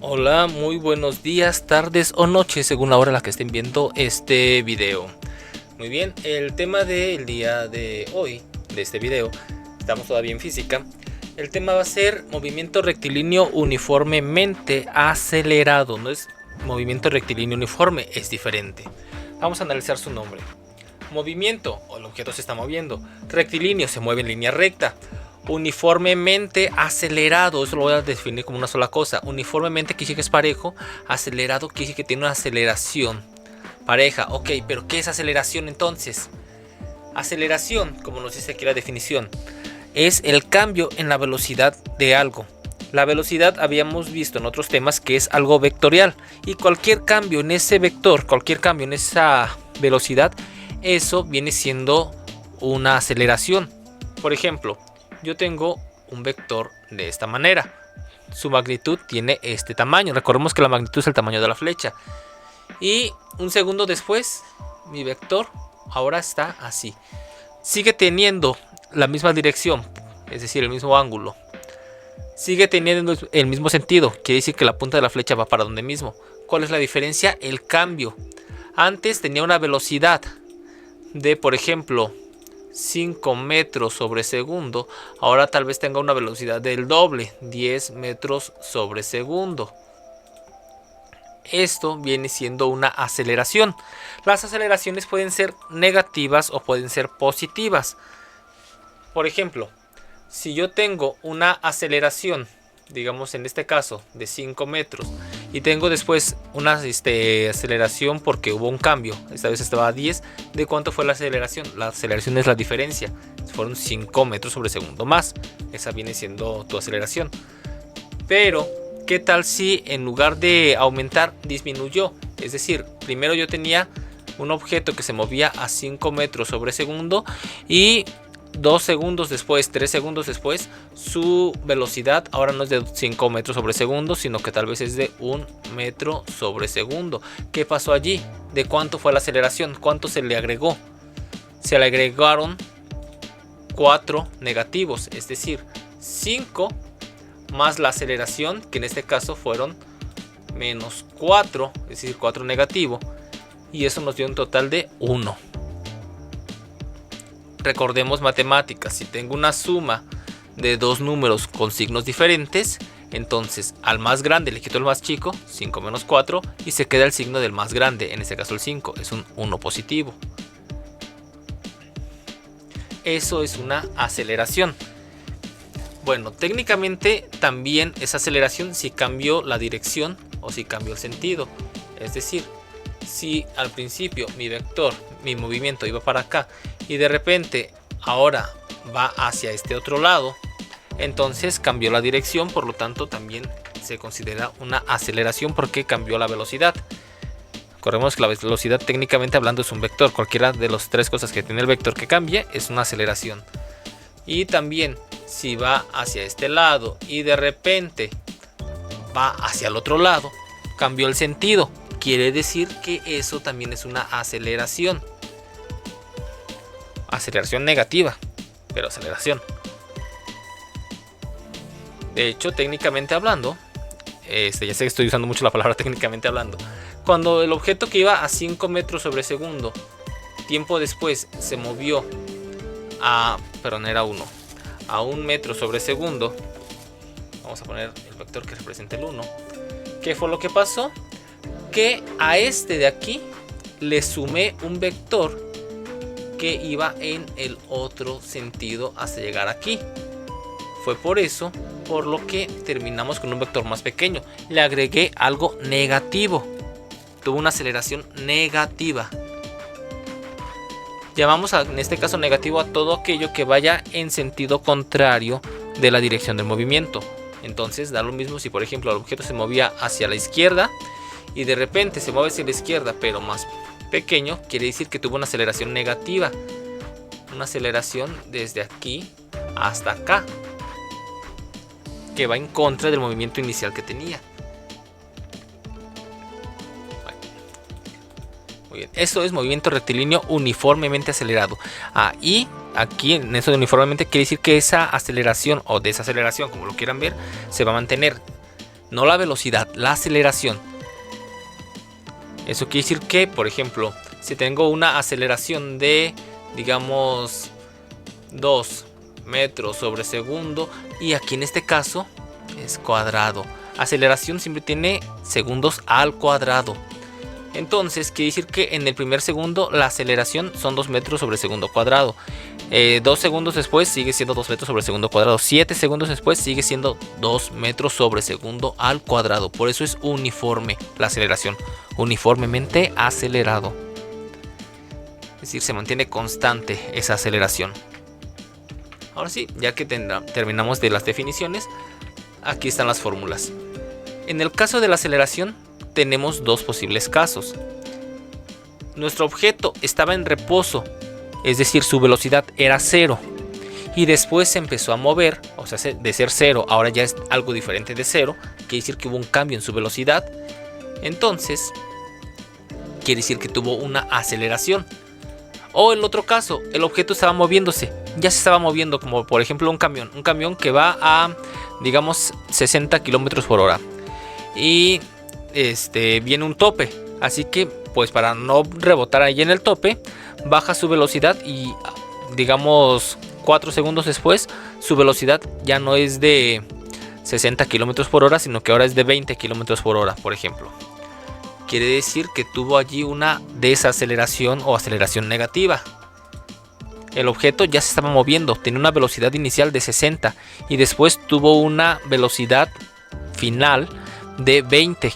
Hola, muy buenos días, tardes o noches según la hora a la que estén viendo este video. Muy bien, el tema del día de hoy, de este video, estamos todavía en física. El tema va a ser movimiento rectilíneo uniformemente acelerado. No es movimiento rectilíneo uniforme, es diferente. Vamos a analizar su nombre. Movimiento, o el objeto se está moviendo. Rectilíneo, se mueve en línea recta. Uniformemente acelerado, eso lo voy a definir como una sola cosa. Uniformemente quiere decir que es parejo, acelerado quiere decir que tiene una aceleración pareja. Ok, pero ¿qué es aceleración entonces? Aceleración, como nos dice aquí la definición, es el cambio en la velocidad de algo. La velocidad habíamos visto en otros temas que es algo vectorial, y cualquier cambio en ese vector, cualquier cambio en esa velocidad, eso viene siendo una aceleración. Por ejemplo, yo tengo un vector de esta manera. Su magnitud tiene este tamaño. Recordemos que la magnitud es el tamaño de la flecha. Y un segundo después, mi vector ahora está así. Sigue teniendo la misma dirección, es decir, el mismo ángulo. Sigue teniendo el mismo sentido. Quiere decir que la punta de la flecha va para donde mismo. ¿Cuál es la diferencia? El cambio. Antes tenía una velocidad de, por ejemplo, 5 metros sobre segundo, ahora tal vez tenga una velocidad del doble, 10 metros sobre segundo. Esto viene siendo una aceleración. Las aceleraciones pueden ser negativas o pueden ser positivas. Por ejemplo, si yo tengo una aceleración, digamos en este caso de 5 metros, y tengo después una aceleración porque hubo un cambio, esta vez estaba a 10, ¿de cuánto fue la aceleración? La aceleración es la diferencia, fueron 5 metros sobre segundo más, esa viene siendo tu aceleración. Pero, ¿qué tal si en lugar de aumentar disminuyó? Es decir, primero yo tenía un objeto que se movía a 5 metros sobre segundo y 2 segundos después, 3 segundos después, su velocidad ahora no es de 5 metros sobre segundo, sino que tal vez es de 1 metro sobre segundo. ¿Qué pasó allí? ¿De cuánto fue la aceleración? ¿Cuánto se le agregó? Se le agregaron 4 negativos, es decir, 5 más la aceleración, que en este caso fueron menos 4, es decir, 4 negativo, y eso nos dio un total de 1. Recordemos matemáticas, si tengo una suma de dos números con signos diferentes, entonces al más grande le quito el más chico, 5 menos 4, y se queda el signo del más grande, en este caso el 5, es un 1 positivo. Eso es una aceleración. Bueno, técnicamente también es aceleración si cambió la dirección o si cambió el sentido. Es decir, si al principio mi vector, mi movimiento iba para acá y de repente ahora va hacia este otro lado, entonces cambió la dirección, por lo tanto también se considera una aceleración porque cambió la velocidad. Recordemos que la velocidad técnicamente hablando es un vector, cualquiera de las tres cosas que tiene el vector que cambie es una aceleración. Y también si va hacia este lado y de repente va hacia el otro lado, cambió el sentido. Quiere decir que eso también es una aceleración. Aceleración negativa, pero aceleración. De hecho, técnicamente hablando, ya sé que estoy usando mucho la palabra técnicamente hablando. Cuando el objeto que iba a 5 metros sobre segundo, tiempo después se movió a 1 metro sobre segundo, vamos a poner el vector que representa el 1. ¿Qué fue lo que pasó? Que a este de aquí le sumé un vector que iba en el otro sentido hasta llegar aquí. Fue por eso por lo que terminamos con un vector más pequeño. Le agregué algo negativo. Tuvo una aceleración negativa. Llamamos en este caso negativo a todo aquello que vaya en sentido contrario de la dirección del movimiento. Entonces da lo mismo si por ejemplo el objeto se movía hacia la izquierda y de repente se mueve hacia la izquierda pero más pequeño, quiere decir que tuvo una aceleración negativa. Una aceleración desde aquí hasta acá, que va en contra del movimiento inicial que tenía. Muy bien. Eso es movimiento rectilíneo uniformemente acelerado. Y aquí en eso de uniformemente quiere decir que esa aceleración o desaceleración, como lo quieran ver, se va a mantener. no la velocidad, la aceleración. Eso quiere decir que, por ejemplo, si tengo una aceleración de, digamos, 2 metros sobre segundo, y aquí en este caso es cuadrado. Aceleración siempre tiene segundos al cuadrado. Entonces quiere decir que en el primer segundo la aceleración son 2 metros sobre segundo cuadrado. 2 segundos después sigue siendo 2 metros sobre segundo cuadrado. 7 segundos después sigue siendo 2 metros sobre segundo al cuadrado. Por eso es uniforme la aceleración. Uniformemente acelerado. Es decir, se mantiene constante esa aceleración. Ahora sí, ya que terminamos de las definiciones, aquí están las fórmulas. En el caso de la aceleración tenemos dos posibles casos. Nuestro objeto estaba en reposo, es decir, su velocidad era 0, y después se empezó a mover, o sea, de ser 0 ahora ya es algo diferente de 0, quiere decir que hubo un cambio en su velocidad. Entonces quiere decir que tuvo una aceleración. O el otro caso, el objeto estaba moviéndose, ya se estaba moviendo, como por ejemplo un camión que va a, digamos, 60 km por hora, y viene un tope, así que pues para no rebotar ahí en el tope, baja su velocidad y, digamos, 4 segundos después su velocidad ya no es de 60 km por hora, sino que ahora es de 20 km por hora, por ejemplo. Quiere decir que tuvo allí una desaceleración o aceleración negativa. El objeto ya se estaba moviendo, tenía una velocidad inicial de 60 y después tuvo una velocidad final de 20.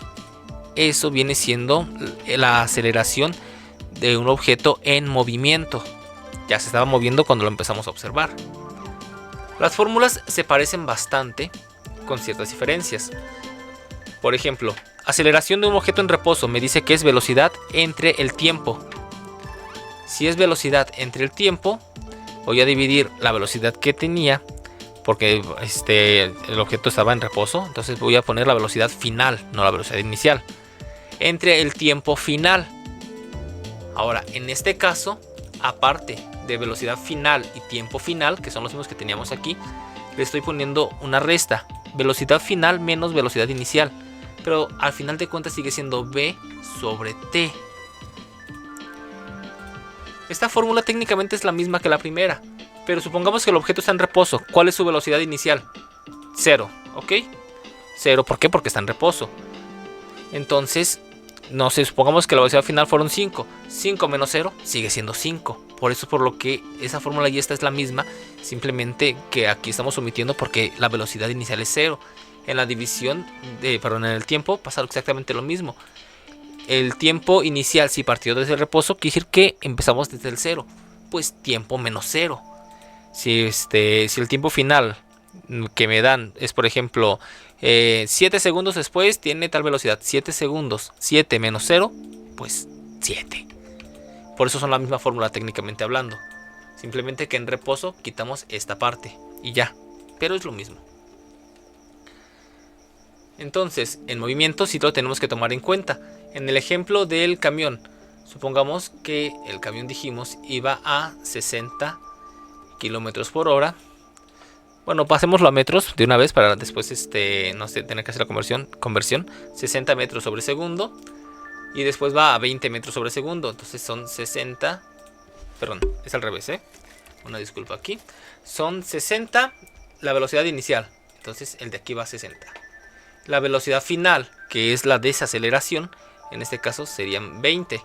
Eso viene siendo la aceleración de un objeto en movimiento. Ya se estaba moviendo cuando lo empezamos a observar. Las fórmulas se parecen bastante, con ciertas diferencias. Por ejemplo, aceleración de un objeto en reposo me dice que es velocidad entre el tiempo. Si es velocidad entre el tiempo, voy a dividir la velocidad que tenía, porque el objeto estaba en reposo, entonces voy a poner la velocidad final, no la velocidad inicial, entre el tiempo final. Ahora, en este caso, aparte de velocidad final y tiempo final, que son los mismos que teníamos aquí, le estoy poniendo una resta, velocidad final menos velocidad inicial, pero al final de cuentas sigue siendo v sobre t. Esta fórmula técnicamente es la misma que la primera, pero supongamos que el objeto está en reposo. ¿Cuál es su velocidad inicial? 0, ¿ok? 0, ¿por qué? Porque está en reposo. Entonces, no sé, supongamos que la velocidad final fueron 5. 5 menos 0 sigue siendo 5. Por eso, por lo que esa fórmula y esta es la misma, simplemente que aquí estamos omitiendo porque la velocidad inicial es 0. En la división, en el tiempo pasa exactamente lo mismo. El tiempo inicial, si partió desde el reposo, quiere decir que empezamos desde el 0. Pues tiempo menos 0. Si el tiempo final que me dan es, por ejemplo, 7 segundos después tiene tal velocidad, 7 segundos, 7 menos 0, pues 7. Por eso son la misma fórmula técnicamente hablando. Simplemente que en reposo quitamos esta parte y ya, pero es lo mismo. Entonces, en movimiento sí lo tenemos que tomar en cuenta. En el ejemplo del camión, supongamos que el camión, dijimos, iba a 60 kilómetros por hora. Bueno, pasémoslo a metros de una vez para después no sé, tener que hacer la conversión. 60 metros sobre segundo. Y después va a 20 metros sobre segundo. Entonces son 60. Perdón, es al revés, una disculpa aquí. Son 60 la velocidad inicial. Entonces el de aquí va a 60. La velocidad final, que es la desaceleración, en este caso serían 20.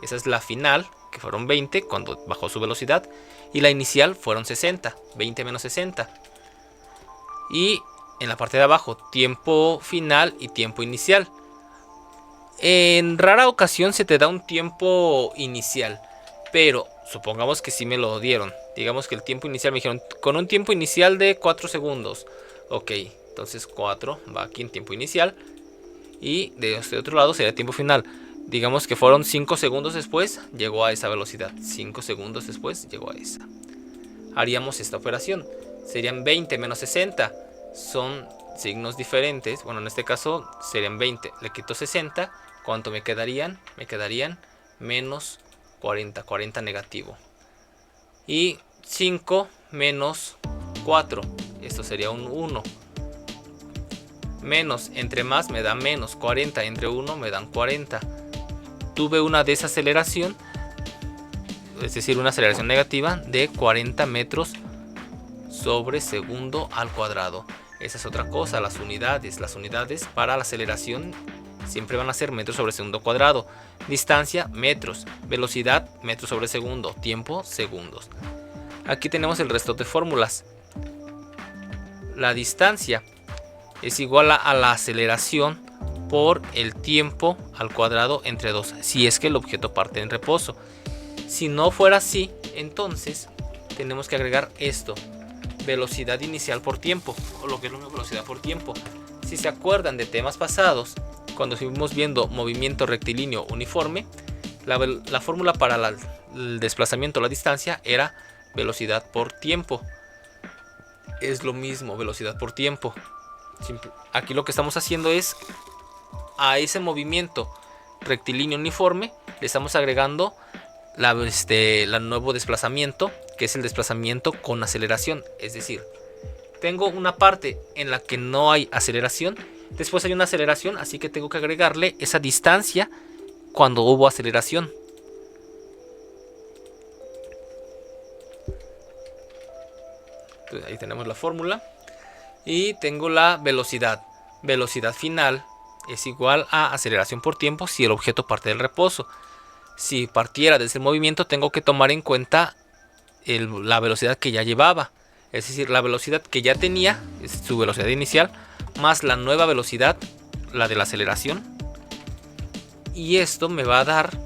Esa es la final, que fueron 20 cuando bajó su velocidad. Y la inicial fueron 60. 20 menos 60. Y en la parte de abajo, tiempo final y tiempo inicial. En rara ocasión se te da un tiempo inicial, pero supongamos que sí me lo dieron. Digamos que el tiempo inicial me dijeron con un tiempo inicial de 4 segundos. Ok, entonces 4 va aquí en tiempo inicial. Y de este otro lado sería tiempo final. Digamos que fueron 5 segundos después, llegó a esa velocidad. 5 segundos después llegó a esa. Haríamos esta operación. Serían 20 menos 60. Son signos diferentes. Bueno, en este caso serían 20. Le quito 60. ¿Cuánto me quedarían? Me quedarían menos 40. 40 negativo. Y 5 menos 4. Esto sería un 1. Menos entre más me da menos. 40 entre 1 me dan 40. Tuve una desaceleración, es decir, una aceleración negativa de 40 metros sobre segundo al cuadrado. Esa es otra cosa, las unidades para la aceleración siempre van a ser metros sobre segundo cuadrado. Distancia, metros. Velocidad, metros sobre segundo. Tiempo, segundos. Aquí tenemos el resto de fórmulas. La distancia es igual a la aceleración por el tiempo al cuadrado entre 2, si es que el objeto parte en reposo. Si no fuera así, entonces tenemos que agregar esto. Velocidad inicial por tiempo, o lo que es una velocidad por tiempo. Si se acuerdan de temas pasados, cuando estuvimos viendo movimiento rectilíneo uniforme, la fórmula para el desplazamiento a la distancia era velocidad por tiempo. Es lo mismo, velocidad por tiempo. Aquí lo que estamos haciendo es, a ese movimiento rectilíneo uniforme le estamos agregando el nuevo desplazamiento, que es el desplazamiento con aceleración. Es decir, tengo una parte en la que no hay aceleración, después hay una aceleración, así que tengo que agregarle esa distancia cuando hubo aceleración. Entonces, ahí tenemos la fórmula. Y tengo la velocidad. Velocidad final es igual a aceleración por tiempo si el objeto parte del reposo. Si partiera desde el movimiento, tengo que tomar en cuenta la velocidad que ya llevaba. Es decir, la velocidad que ya tenía, es su velocidad inicial, más la nueva velocidad, la de la aceleración. Y esto me va a dar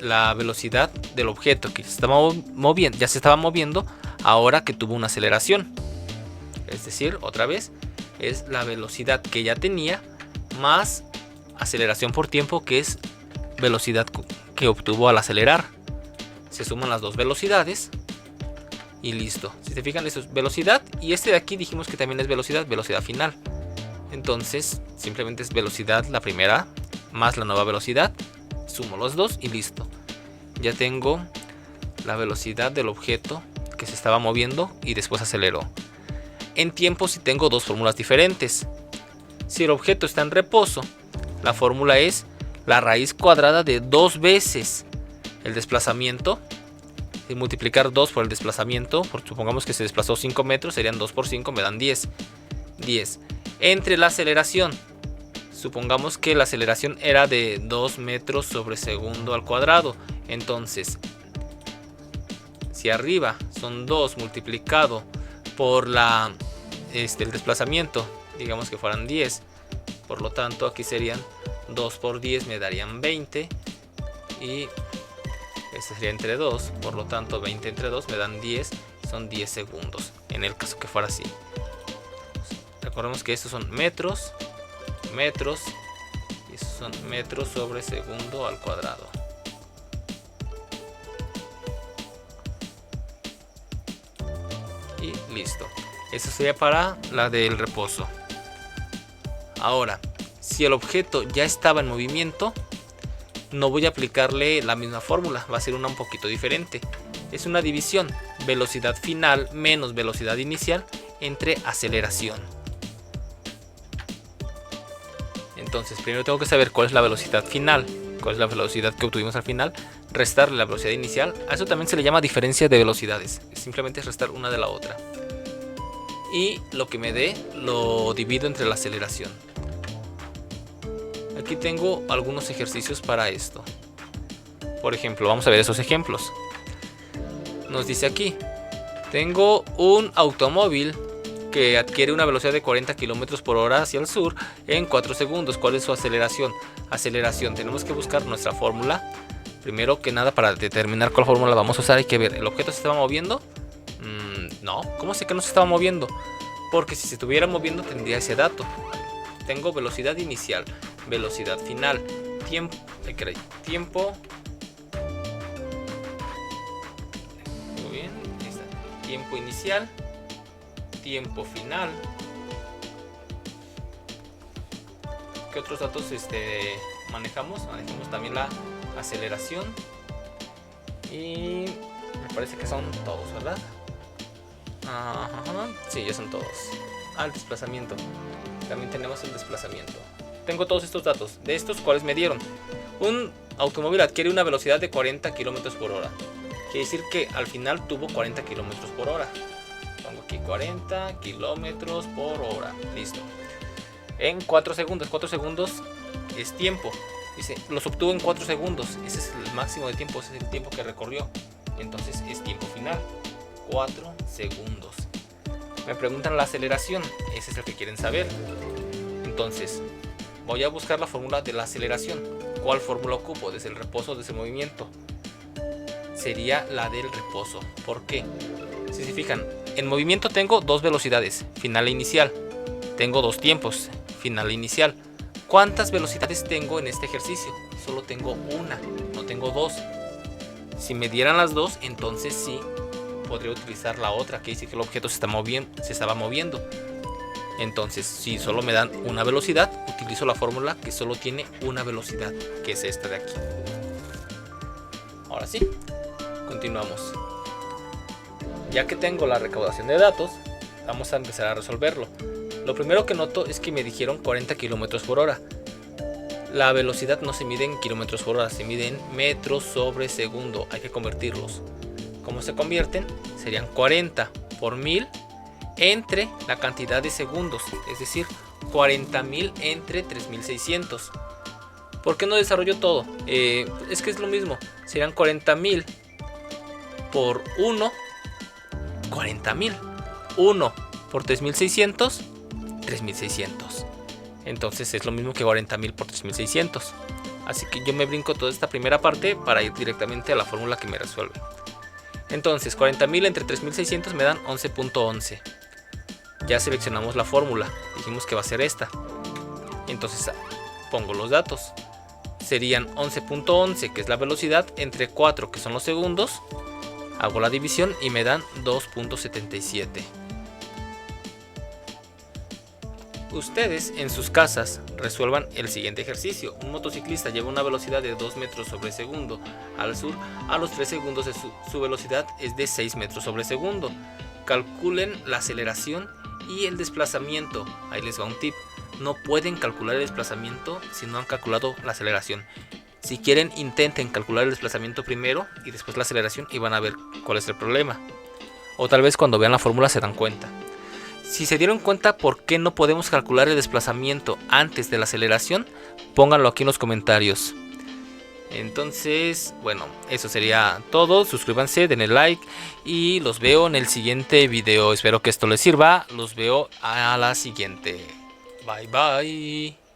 la velocidad del objeto que ya se estaba moviendo ahora que tuvo una aceleración. Es decir, otra vez, es la velocidad que ya tenía más aceleración por tiempo, que es velocidad que obtuvo al acelerar. Se suman las dos velocidades y listo. Si se fijan, eso es velocidad, y este de aquí dijimos que también es velocidad final. Entonces simplemente es velocidad la primera más la nueva velocidad, sumo los dos y listo. Ya tengo la velocidad del objeto que se estaba moviendo y después aceleró. En tiempo sí tengo dos fórmulas diferentes. Si el objeto está en reposo, la fórmula es la raíz cuadrada de 2 veces el desplazamiento, y multiplicar 2 por el desplazamiento, supongamos que se desplazó 5 metros, serían 2 por 5, me dan 10. 10. Entre la aceleración, supongamos que la aceleración era de 2 metros sobre segundo al cuadrado, entonces si arriba son 2 multiplicado por el desplazamiento, digamos que fueran 10, por lo tanto aquí serían 2 por 10 me darían 20, y este sería entre 2, por lo tanto 20 entre 2 me dan 10, son 10 segundos en el caso que fuera así. Recordemos que estos son metros, y estos son metros sobre segundo al cuadrado. Y listo. Eso sería para la del reposo. Ahora, si el objeto ya estaba en movimiento, no voy a aplicarle la misma fórmula, va a ser una un poquito diferente. Es una división, velocidad final menos velocidad inicial entre aceleración. Entonces, primero tengo que saber cuál es la velocidad final, cuál es la velocidad que obtuvimos al final, restarle la velocidad inicial. A eso también se le llama diferencia de velocidades, simplemente es restar una de la otra. Y lo que me dé lo divido entre la aceleración. Aquí tengo algunos ejercicios para esto. Por ejemplo, vamos a ver esos ejemplos. Nos dice aquí, tengo un automóvil que adquiere una velocidad de 40 km por hora hacia el sur en 4 segundos. ¿Cuál es su aceleración? Aceleración, tenemos que buscar nuestra fórmula. Primero que nada, para determinar cuál fórmula vamos a usar, hay que ver, ¿el objeto se estaba moviendo? No, ¿cómo sé que no se estaba moviendo? Porque si se estuviera moviendo tendría ese dato. Tengo velocidad inicial, velocidad final, tiempo, muy bien, ahí está. Tiempo inicial, tiempo final. ¿Qué otros datos manejamos? Manejamos también la aceleración. Y me parece que son todos, ¿verdad? Ajá, sí, ya son todos. al desplazamiento. También tenemos el desplazamiento. Tengo todos estos datos. De estos, ¿cuáles me dieron? Un automóvil adquiere una velocidad de 40 km por hora. Quiere decir que al final tuvo 40 km por hora. Pongo aquí 40 km por hora. Listo. En 4 segundos. 4 segundos es tiempo. Dice, los obtuvo en 4 segundos. Ese es el máximo de tiempo. Ese es el tiempo que recorrió. Entonces es tiempo final. 4 segundos. Me preguntan la aceleración. Ese es el que quieren saber. Entonces, voy a buscar la fórmula de la aceleración. ¿Cuál fórmula ocupo? ¿Desde el reposo o desde el movimiento? Sería la del reposo. ¿Por qué? Si se fijan, en movimiento tengo dos velocidades, final e inicial. Tengo dos tiempos, final e inicial. ¿Cuántas velocidades tengo en este ejercicio? Solo tengo una, no tengo dos. Si me dieran las dos, entonces sí podría utilizar la otra, que dice que el objeto se estaba moviendo. Entonces, si solo me dan una velocidad, utilizo la fórmula que solo tiene una velocidad, que es esta de aquí. Ahora sí, continuamos. Ya que tengo la recaudación de datos, vamos a empezar a resolverlo. Lo primero que noto es que me dijeron 40 km por hora. La velocidad no se mide en kilómetros por hora, se mide en metros sobre segundo. Hay que convertirlos. ¿Cómo se convierten? Serían 40 por 1000 entre la cantidad de segundos, es decir, 40.000 entre 3600. ¿Por qué no desarrollo todo? Es que es lo mismo. Serían 40.000 por 1, 40.000. 1 por 3600, 3600. Entonces es lo mismo que 40.000 por 3600. Así que yo me brinco toda esta primera parte para ir directamente a la fórmula que me resuelve. Entonces 40.000 entre 3600 me dan 11.11. Ya seleccionamos la fórmula, dijimos que va a ser esta. Entonces pongo los datos. Serían 11.11, que es la velocidad, entre 4, que son los segundos. Hago la división y me dan 2.77. Ustedes en sus casas resuelvan el siguiente ejercicio. Un motociclista lleva una velocidad de 2 metros sobre segundo al sur. A los 3 segundos su velocidad es de 6 metros sobre segundo. Calculen la aceleración y el desplazamiento. Ahí les va un tip. No pueden calcular el desplazamiento si no han calculado la aceleración. Si quieren, intenten calcular el desplazamiento primero y después la aceleración y van a ver cuál es el problema. O tal vez cuando vean la fórmula se dan cuenta. Si se dieron cuenta por qué no podemos calcular el desplazamiento antes de la aceleración, pónganlo aquí en los comentarios. Entonces, bueno, eso sería todo. Suscríbanse, denle like y los veo en el siguiente video. Espero que esto les sirva. Los veo a la siguiente. Bye bye.